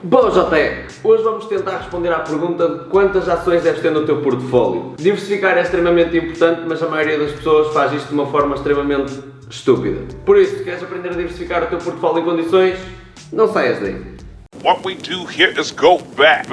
Bom, JTEC, hoje vamos tentar responder à pergunta de quantas ações deves ter no teu portfólio. Diversificar é extremamente importante, mas a maioria das pessoas faz isto de uma forma extremamente estúpida. Por isso, se queres aprender a diversificar o teu portfólio em condições, não saias daí. What we do here is go back.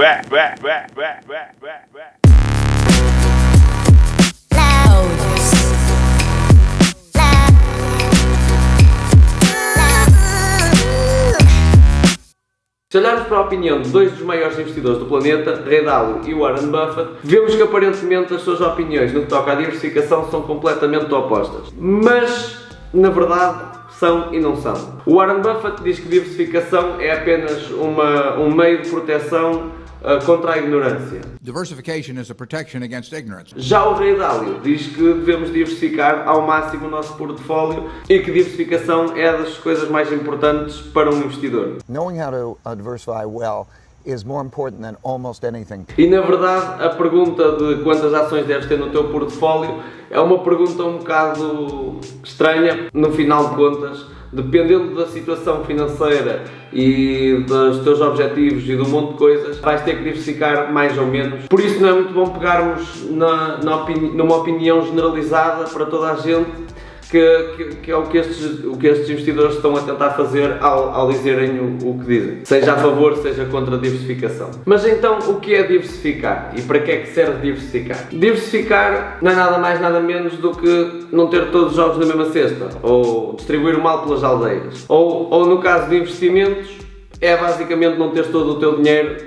Se olharmos para a opinião de dois dos maiores investidores do planeta, Ray Dalio e Warren Buffett, vemos que aparentemente as suas opiniões no que toca à diversificação são completamente opostas. Mas, na verdade, são e não são. O Warren Buffett diz que diversificação é apenas um meio de proteção contra a ignorância. Diversification is a protection against ignorance. Já o Ray Dalio diz que devemos diversificar ao máximo o nosso portfólio e que diversificação é das coisas mais importantes para um investidor. Knowing how to diversify well is more important than almost anything. E na verdade a pergunta de quantas ações deves ter no teu portfólio é uma pergunta um bocado estranha. No final de contas, dependendo da situação financeira e dos teus objetivos e de um monte de coisas, vais ter que diversificar mais ou menos. Por isso não é muito bom pegarmos numa opinião generalizada para toda a gente, que é o que estes investidores estão a tentar fazer ao dizerem o que dizem. Seja a favor, seja contra a diversificação. Mas então, o que é diversificar? E para que é que serve diversificar? Diversificar não é nada mais, nada menos do que não ter todos os ovos na mesma cesta, ou distribuir o mal pelas aldeias. Ou no caso de investimentos, é basicamente não teres todo o teu dinheiro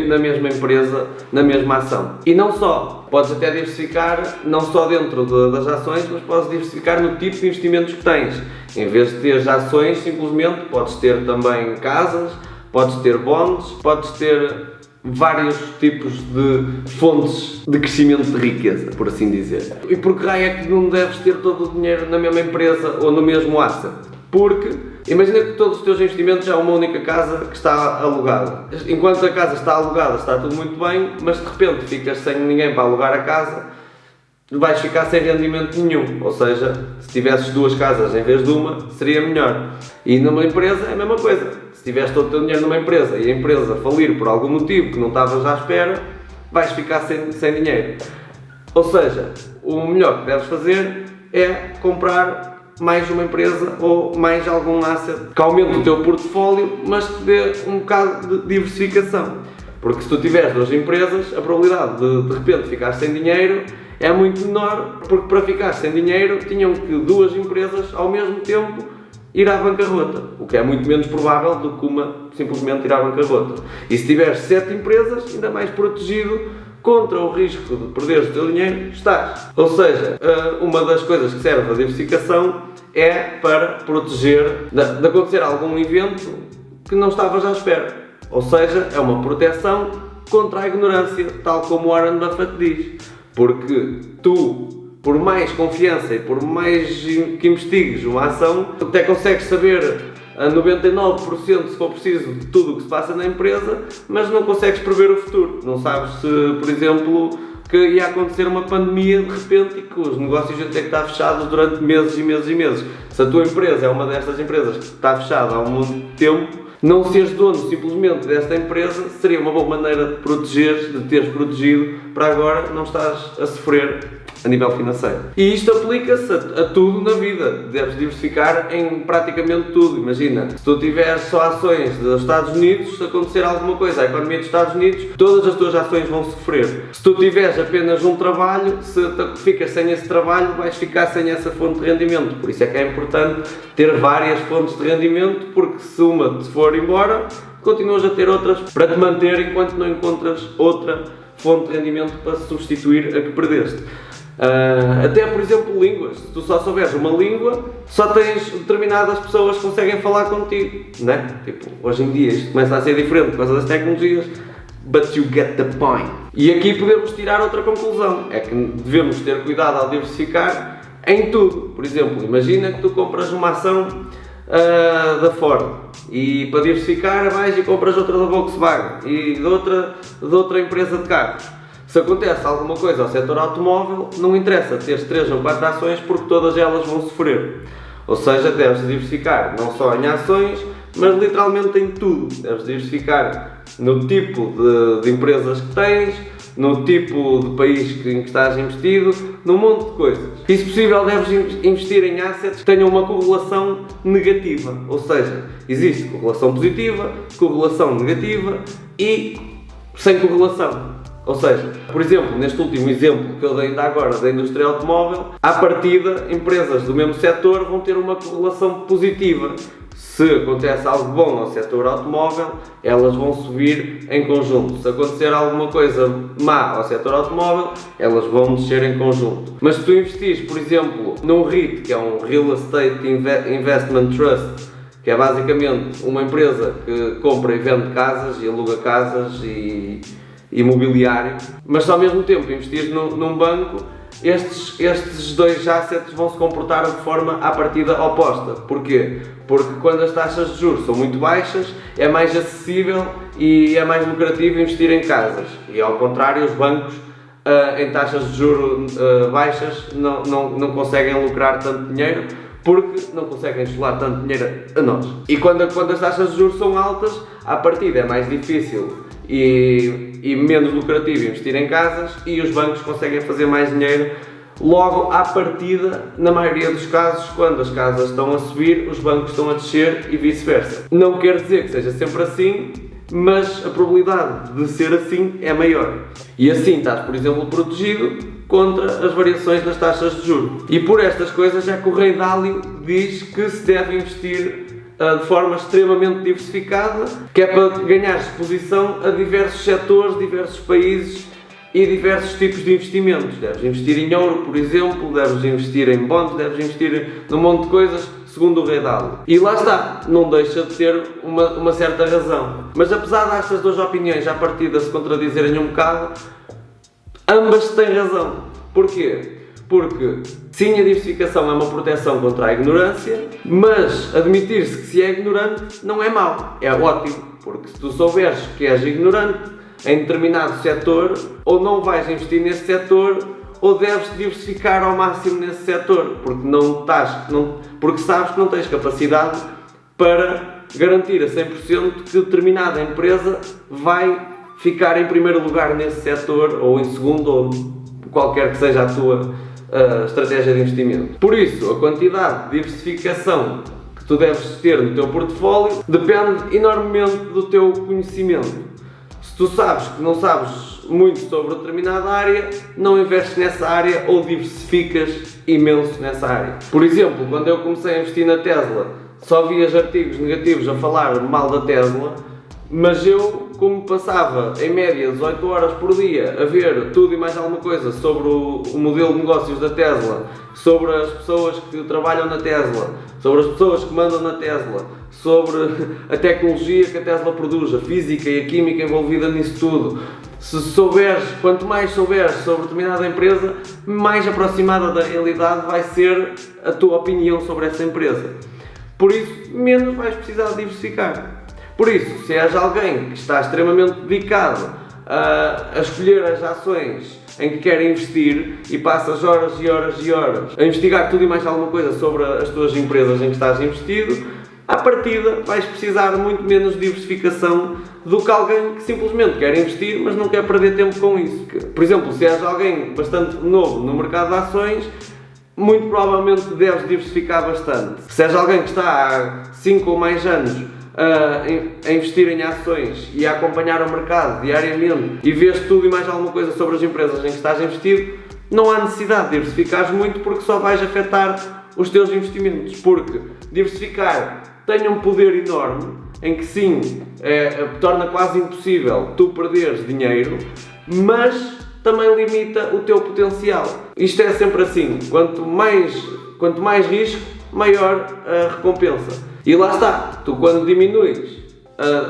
na mesma empresa, na mesma ação. E não só, podes até diversificar não só dentro das ações, mas podes diversificar no tipo de investimentos que tens. Em vez de teres ações, simplesmente podes ter também casas, podes ter bonds, podes ter vários tipos de fontes de crescimento de riqueza, por assim dizer. E por que raio é que não deves ter todo o dinheiro na mesma empresa ou no mesmo asset? Porque imagina que todos os teus investimentos é uma única casa que está alugada. Enquanto a casa está alugada, está tudo muito bem, mas de repente ficas sem ninguém para alugar a casa, vais ficar sem rendimento nenhum. Ou seja, se tivesses duas casas em vez de uma, seria melhor. E numa empresa é a mesma coisa. Se tivesse todo o teu dinheiro numa empresa e a empresa falir por algum motivo que não estavas à espera, vais ficar sem dinheiro. Ou seja, o melhor que deves fazer é comprar mais uma empresa ou mais algum asset que aumente o teu portfólio, mas te dê um bocado de diversificação. Porque se tu tiveres duas empresas, a probabilidade de repente ficar sem dinheiro é muito menor, porque para ficar sem dinheiro tinham que duas empresas ao mesmo tempo ir à bancarrota, o que é muito menos provável do que uma simplesmente ir à bancarrota. E se tiveres 7 empresas, ainda mais protegido contra o risco de perderes o teu dinheiro, estás. Ou seja, uma das coisas que serve a diversificação é para proteger de acontecer algum evento que não estavas à espera. Ou seja, é uma proteção contra a ignorância, tal como Warren Buffett diz. Porque tu, por mais confiança e por mais que investigues uma ação, até consegues saber a 99%, se for preciso, de tudo o que se passa na empresa, mas não consegues prever o futuro. Não sabes se, por exemplo, que ia acontecer uma pandemia de repente e que os negócios iam ter que estar fechados durante meses e meses e meses. Se a tua empresa é uma destas empresas que está fechada há um monte de tempo, não seres dono simplesmente desta empresa seria uma boa maneira de protegeres, de teres protegido para agora não estás a sofrer a nível financeiro. E isto aplica-se a tudo na vida. Deves diversificar em praticamente tudo. Imagina, se tu tiveres só ações dos Estados Unidos, se acontecer alguma coisa à economia dos Estados Unidos, todas as tuas ações vão sofrer. Se tu tiveres apenas um trabalho, se ficas sem esse trabalho, vais ficar sem essa fonte de rendimento. Por isso é que é importante ter várias fontes de rendimento, porque se uma te for embora, continuas a ter outras para te manter enquanto não encontras outra fonte de rendimento para substituir a que perdeste. Até, por exemplo, línguas. Se tu só souberes uma língua, só tens determinadas pessoas que conseguem falar contigo, né? Tipo, hoje em dia isto começa a ser diferente por causa das tecnologias, but you get the point. E aqui podemos tirar outra conclusão, é que devemos ter cuidado ao diversificar em tudo. Por exemplo, imagina que tu compras uma ação da Ford e para diversificar vais e compras outra da Volkswagen e de outra empresa de carros. Se acontece alguma coisa ao setor automóvel, não interessa teres 3 ou 4 ações porque todas elas vão sofrer. Ou seja, deves diversificar não só em ações, mas literalmente em tudo. Deves diversificar no tipo de empresas que tens, no tipo de país em que estás investido, num monte de coisas. E se possível deves investir em assets que tenham uma correlação negativa, ou seja, existe correlação positiva, correlação negativa e sem correlação. Ou seja, por exemplo, neste último exemplo que eu dei ainda agora da indústria automóvel, à partida, empresas do mesmo setor vão ter uma correlação positiva. Se acontece algo bom ao setor automóvel, elas vão subir em conjunto. Se acontecer alguma coisa má ao setor automóvel, elas vão descer em conjunto. Mas se tu investires, por exemplo, num REIT, que é um Real Estate Investment Trust, que é basicamente uma empresa que compra e vende casas e aluga casas e imobiliário, mas se ao mesmo tempo investir num banco, estes dois assets vão se comportar de forma à partida oposta. Porquê? Porque quando as taxas de juros são muito baixas, é mais acessível e é mais lucrativo investir em casas. E ao contrário, os bancos em taxas de juros baixas não conseguem lucrar tanto dinheiro, porque não conseguem chular tanto dinheiro a nós. E quando as taxas de juros são altas, à partida é mais difícil e menos lucrativo investir em casas, e os bancos conseguem fazer mais dinheiro logo à partida. Na maioria dos casos, quando as casas estão a subir, os bancos estão a descer e vice-versa. Não quer dizer que seja sempre assim, mas a probabilidade de ser assim é maior. E assim estás, por exemplo, protegido contra as variações nas taxas de juros. E por estas coisas é que o Rei Dalio diz que se deve investir de forma extremamente diversificada, que é para ganhar exposição a diversos setores, diversos países e diversos tipos de investimentos. Deves investir em ouro, por exemplo, deves investir em bonds, deves investir num monte de coisas, segundo o Rei Dalio. E lá está, não deixa de ter uma certa razão. Mas apesar destas duas opiniões à partida se contradizerem um bocado, ambas têm razão. Porquê? Porque sim, a diversificação é uma proteção contra a ignorância, mas admitir-se que se é ignorante não é mau, é ótimo. Porque se tu souberes que és ignorante em determinado setor, ou não vais investir nesse setor, ou deves diversificar ao máximo nesse setor, porque sabes que não tens capacidade para garantir a 100% que determinada empresa vai ficar em primeiro lugar nesse setor, ou em segundo, ou qualquer que seja a tua estratégia de investimento. Por isso, a quantidade de diversificação que tu deves ter no teu portfólio depende enormemente do teu conhecimento. Se tu sabes que não sabes muito sobre determinada área, não investes nessa área ou diversificas imenso nessa área. Por exemplo, quando eu comecei a investir na Tesla, só vi os artigos negativos a falar mal da Tesla, mas eu, como passava em média 18 horas por dia a ver tudo e mais alguma coisa sobre o modelo de negócios da Tesla, sobre as pessoas que trabalham na Tesla, sobre as pessoas que mandam na Tesla, sobre a tecnologia que a Tesla produz, a física e a química envolvida nisso tudo, quanto mais souberes sobre determinada empresa, mais aproximada da realidade vai ser a tua opinião sobre essa empresa. Por isso, menos vais precisar de diversificar. Por isso, se és alguém que está extremamente dedicado a escolher as ações em que quer investir e passas horas e horas e horas a investigar tudo e mais alguma coisa sobre as tuas empresas em que estás investido, à partida vais precisar muito menos de diversificação do que alguém que simplesmente quer investir, mas não quer perder tempo com isso. Por exemplo, se és alguém bastante novo no mercado de ações, muito provavelmente deves diversificar bastante. Se és alguém que está há 5 ou mais anos a investir em ações e a acompanhar o mercado diariamente e vês tudo e mais alguma coisa sobre as empresas em que estás investido, não há necessidade de diversificares muito, porque só vais afetar os teus investimentos. Porque diversificar tem um poder enorme em que sim, torna quase impossível tu perderes dinheiro, mas também limita o teu potencial. Isto é sempre assim, quanto mais risco, maior a recompensa. E lá está, tu quando diminuis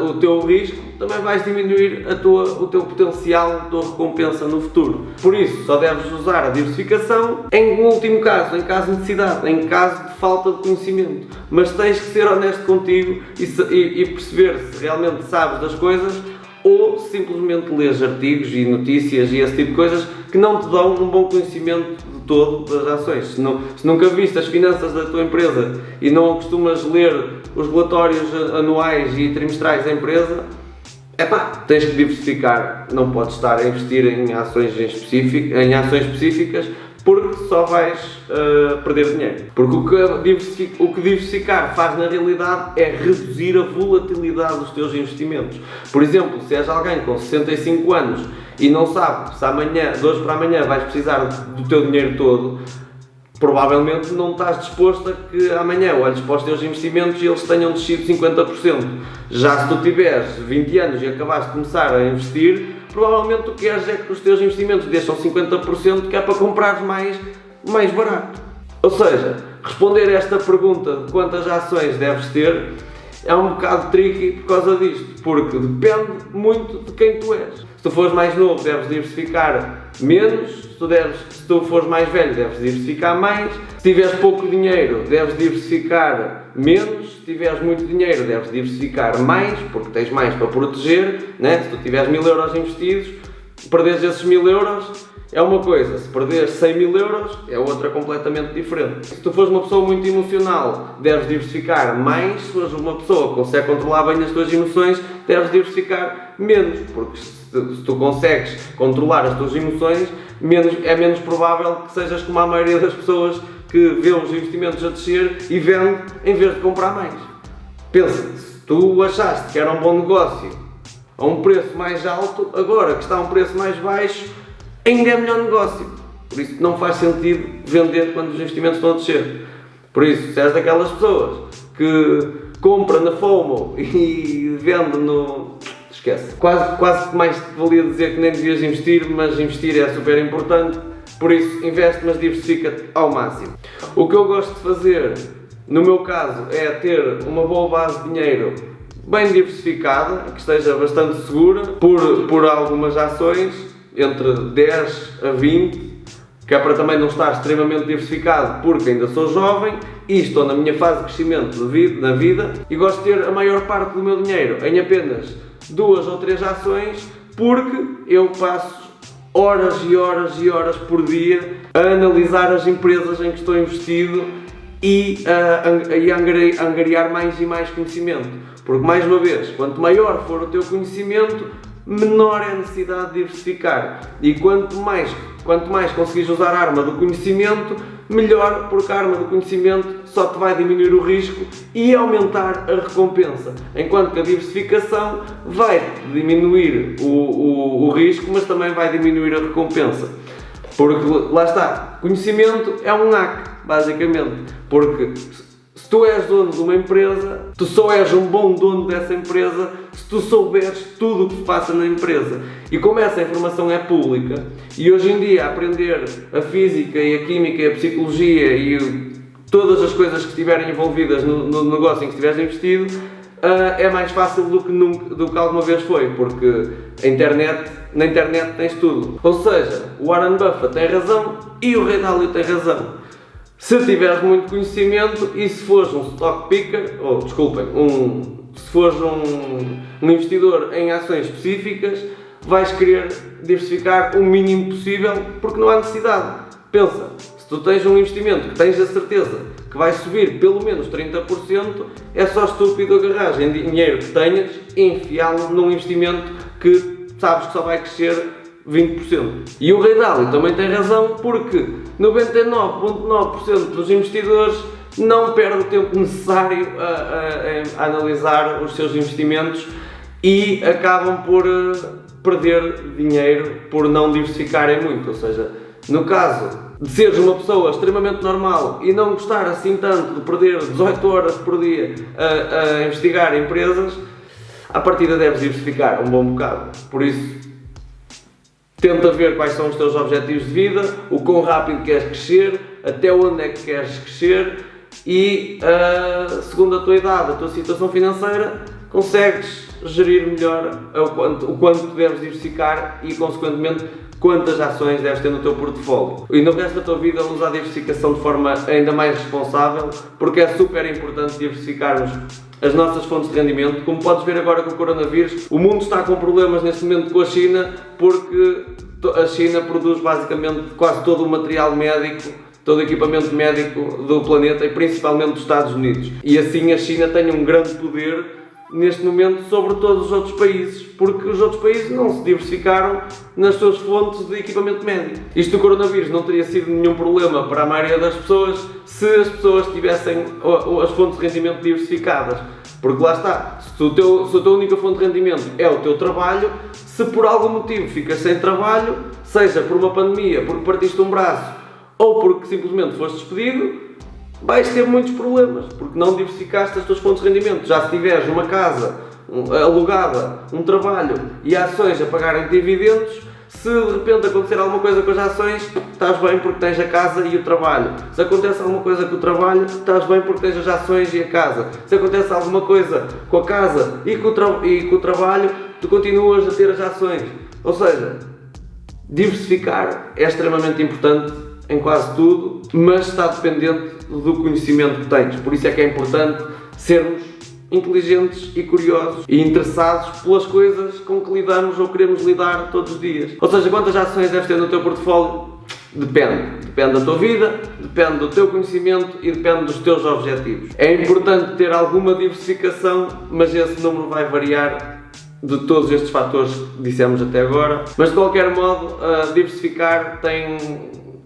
o teu risco, também vais diminuir o teu potencial de recompensa no futuro. Por isso, só deves usar a diversificação em último caso, em caso de necessidade, em caso de falta de conhecimento. Mas tens que ser honesto contigo e perceber se realmente sabes das coisas, ou simplesmente lês artigos e notícias e esse tipo de coisas que não te dão um bom conhecimento de todo das ações. Se nunca viste as finanças da tua empresa e não costumas ler os relatórios anuais e trimestrais da empresa, tens que diversificar. Não podes estar a investir em ações específicas, porque só vais perder dinheiro. Porque o que diversificar faz na realidade é reduzir a volatilidade dos teus investimentos. Por exemplo, se és alguém com 65 anos e não sabe se amanhã, de hoje para amanhã, vais precisar do teu dinheiro todo, provavelmente não estás disposto a que amanhã olhes para os teus investimentos e eles tenham descido 50%. Já se tu tiveres 20 anos e acabaste de começar a investir, provavelmente o que queres é que os teus investimentos deixam 50%, que é para comprar mais barato. Ou seja, responder a esta pergunta de quantas ações deves ter é um bocado tricky por causa disto, porque depende muito de quem tu és. Se tu fores mais novo, deves diversificar menos. Se tu fores mais velho, deves diversificar mais. Se tiveres pouco dinheiro, deves diversificar menos. Se tiveres muito dinheiro, deves diversificar mais, porque tens mais para proteger, né? Se tu tiveres 1000 euros investidos, perderes esses 1000 euros é uma coisa, se perderes 100 mil euros é outra completamente diferente. Se tu fores uma pessoa muito emocional, deves diversificar mais. Se fores uma pessoa que consegue controlar bem as tuas emoções, deves diversificar menos, porque se tu consegues controlar as tuas emoções, é menos provável que sejas como a maioria das pessoas que vê os investimentos a descer e vende em vez de comprar mais. Pensa, se tu achaste que era um bom negócio a um preço mais alto, agora que está a um preço mais baixo, ainda é melhor negócio. Por isso não faz sentido vender quando os investimentos estão a descer. Por isso, se és daquelas pessoas que compra na FOMO e vende no... esquece. Quase que mais te valia dizer que nem devias investir, mas investir é super importante. Por isso, investe, mas diversifica-te ao máximo. O que eu gosto de fazer, no meu caso, é ter uma boa base de dinheiro bem diversificada, que esteja bastante segura, por algumas ações, entre 10 a 20, que é para também não estar extremamente diversificado, porque ainda sou jovem e estou na minha fase de crescimento na vida, e gosto de ter a maior parte do meu dinheiro em apenas 2 ou 3 ações, porque eu passo horas e horas e horas por dia a analisar as empresas em que estou investido e a angariar mais e mais conhecimento. Porque, mais uma vez, quanto maior for o teu conhecimento, menor é a necessidade de diversificar. E quanto mais conseguires usar a arma do conhecimento, melhor, porque a arma do conhecimento só te vai diminuir o risco e aumentar a recompensa. Enquanto que a diversificação vai diminuir o risco, mas também vai diminuir a recompensa. Porque, lá está, conhecimento é um hack, basicamente. Porque se tu és dono de uma empresa, tu só és um bom dono dessa empresa se tu souberes tudo o que se passa na empresa. E como essa informação é pública, e hoje em dia aprender a física e a química e a psicologia e todas as coisas que estiverem envolvidas no negócio em que estiveres investido, é mais fácil do que alguma vez foi, porque na internet tens tudo. Ou seja, o Warren Buffett tem razão e o Ray Dalio tem razão. Se tiveres muito conhecimento e se fores um stock picker, se fores um investidor em ações específicas, vais querer diversificar o mínimo possível, porque não há necessidade. Pensa, se tu tens um investimento que tens a certeza que vai subir pelo menos 30%, é só estúpido agarrar em dinheiro que tenhas e enfiá-lo num investimento que sabes que só vai crescer 20%. E o Ray Dalio também tem razão, porque 99,9% dos investidores não perde o tempo necessário a analisar os seus investimentos e acabam por perder dinheiro por não diversificarem muito. Ou seja, no caso de seres uma pessoa extremamente normal e não gostar assim tanto de perder 18 horas por dia a investigar empresas, à partida deves diversificar um bom bocado. Por isso, tenta ver quais são os teus objetivos de vida, o quão rápido queres crescer, até onde é que queres crescer e, segundo a tua idade, a tua situação financeira, consegues gerir melhor o quanto deves diversificar e, consequentemente, quantas ações deves ter no teu portfólio. E no resto da tua vida usa a diversificação de forma ainda mais responsável, porque é super importante diversificarmos as nossas fontes de rendimento. Como podes ver agora com o coronavírus, o mundo está com problemas neste momento com a China, porque a China produz basicamente quase todo o material médico, todo o equipamento médico do planeta e principalmente dos Estados Unidos. E assim a China tem um grande poder neste momento sobre todos os outros países, porque os outros países não se diversificaram nas suas fontes de equipamento médico. Isto do coronavírus não teria sido nenhum problema para a maioria das pessoas se as pessoas tivessem as fontes de rendimento diversificadas. Porque lá está, se a tua única fonte de rendimento é o teu trabalho, se por algum motivo ficas sem trabalho, seja por uma pandemia, porque partiste um braço ou porque simplesmente foste despedido, vais ter muitos problemas, porque não diversificaste as tuas fontes de rendimento. Já se tiveres uma casa alugada, um trabalho e ações a pagarem dividendos, se de repente acontecer alguma coisa com as ações, estás bem porque tens a casa e o trabalho. Se acontece alguma coisa com o trabalho, estás bem porque tens as ações e a casa. Se acontece alguma coisa com a casa e com o trabalho, tu continuas a ter as ações. Ou seja, diversificar é extremamente importante em quase tudo, mas está dependente do conhecimento que tens. Por isso é que é importante sermos inteligentes e curiosos e interessados pelas coisas com que lidamos ou queremos lidar todos os dias. Ou seja, quantas ações deves ter no teu portfólio? Depende. Depende da tua vida, depende do teu conhecimento e depende dos teus objetivos. É importante ter alguma diversificação, mas esse número vai variar de todos estes fatores que dissemos até agora. Mas de qualquer modo, diversificar tem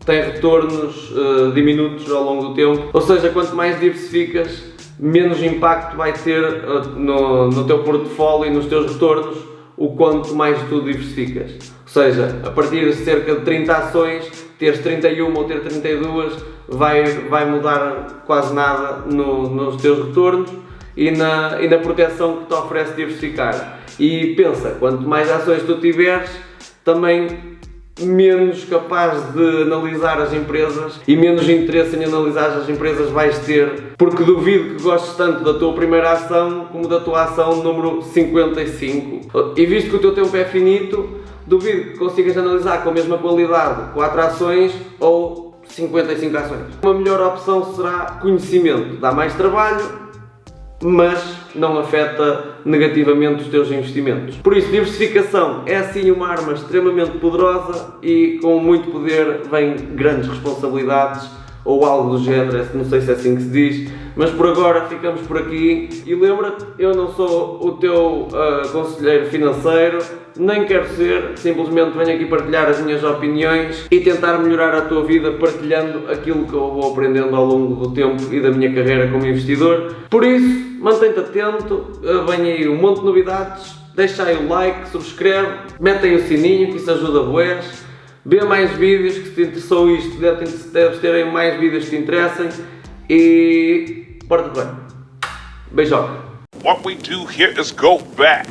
retornos diminutos ao longo do tempo. Ou seja, quanto mais diversificas, menos impacto vai ter no teu portfólio e nos teus retornos o quanto mais tu diversificas. Ou seja, a partir de cerca de 30 ações, teres 31 ou ter 32 vai mudar quase nada nos teus retornos e na proteção que te oferece diversificar. E pensa, quanto mais ações tu tiveres, também menos capaz de analisar as empresas e menos interesse em analisar as empresas vais ter, porque duvido que gostes tanto da tua primeira ação como da tua ação número 55. E visto que o teu tempo é finito, duvido que consigas analisar com a mesma qualidade 4 ações ou 55 ações. Uma melhor opção será conhecimento, dá mais trabalho, mas não afeta negativamente os teus investimentos. Por isso, diversificação é sim uma arma extremamente poderosa e com muito poder vem grandes responsabilidades ou algo do género, não sei se é assim que se diz, mas por agora ficamos por aqui e lembra-te, eu não sou o teu conselheiro financeiro, nem quero ser, simplesmente venho aqui partilhar as minhas opiniões e tentar melhorar a tua vida partilhando aquilo que eu vou aprendendo ao longo do tempo e da minha carreira como investidor. Por isso, mantém-te atento, vem aí um monte de novidades, deixa aí o like, subscreve, mete aí o sininho que isso ajuda bués. Vê mais vídeos, que se te interessou isto, deves ter aí mais vídeos que te interessem e porta-te bem. Beijoca. What we do here is go back.